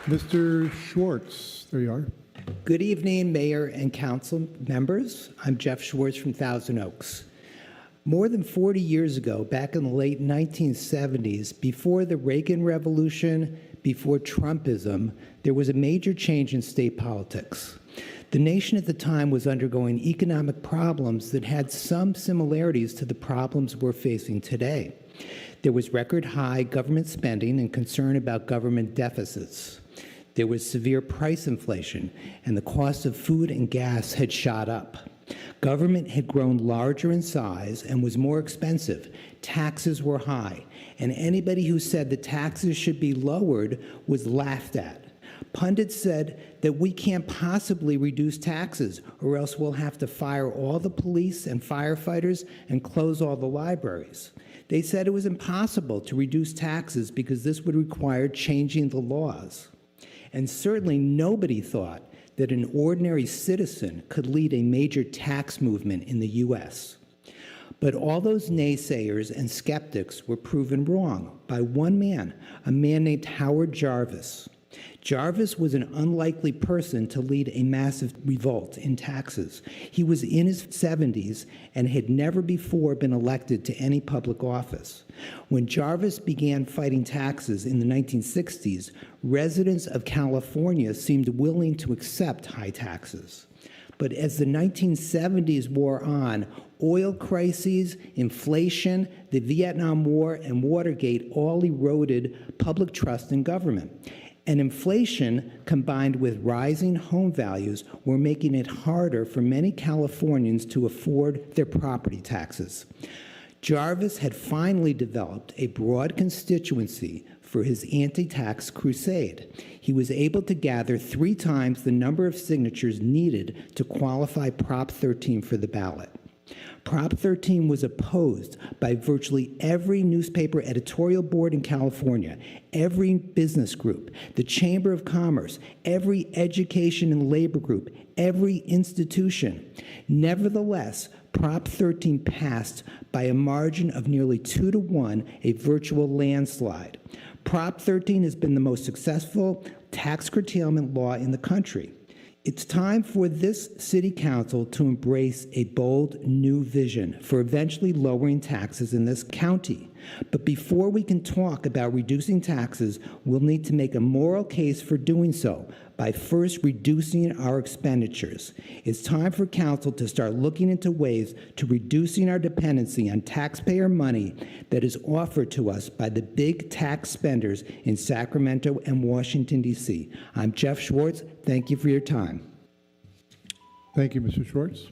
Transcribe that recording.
Mr. Schwartz, there you are. Good evening, Mayor and Council members. I'm Jeff Schwartz from Thousand Oaks. More than 40 years ago, back in the late 1970s, before the Reagan Revolution, before Trumpism, there was a major change in state politics. The nation at the time was undergoing economic problems that had some similarities to the problems we're facing today. There was record high government spending and concern about government deficits. There was severe price inflation, and the cost of food and gas had shot up. Government had grown larger in size and was more expensive. Taxes were high, and anybody who said the taxes should be lowered was laughed at. Pundits said that we can't possibly reduce taxes, or else we'll have to fire all the police and firefighters and close all the libraries. They said it was impossible to reduce taxes because this would require changing the laws. And certainly nobody thought that an ordinary citizen could lead a major tax movement in the U.S. But all those naysayers and skeptics were proven wrong by one man, a man named Howard Jarvis. Jarvis was an unlikely person to lead a massive revolt in taxes. He was in his 70s and had never before been elected to any public office. When Jarvis began fighting taxes in the 1960s, residents of California seemed willing to accept high taxes. But as the 1970s wore on, oil crises, inflation, the Vietnam War, and Watergate all eroded public trust in government. And inflation, combined with rising home values, were making it harder for many Californians to afford their property taxes. Jarvis had finally developed a broad constituency for his anti-tax crusade. He was able to gather 3 times the number of signatures needed to qualify Prop 13 for the ballot. Prop 13 was opposed by virtually every newspaper editorial board in California, every business group, the Chamber of Commerce, every education and labor group, every institution. Nevertheless, Prop 13 passed by a margin of nearly 2-to-1, a virtual landslide. Prop 13 has been the most successful tax curtailment law in the country. It's time for this city council to embrace a bold new vision for eventually lowering taxes in this county. But before we can talk about reducing taxes, we'll need to make a moral case for doing so by first reducing our expenditures. It's time for council to start looking into ways to reducing our dependency on taxpayer money that is offered to us by the big tax spenders in Sacramento and Washington, D.C. I'm Jeff Schwartz. Thank you for your time. Thank you, Mr. Schwartz.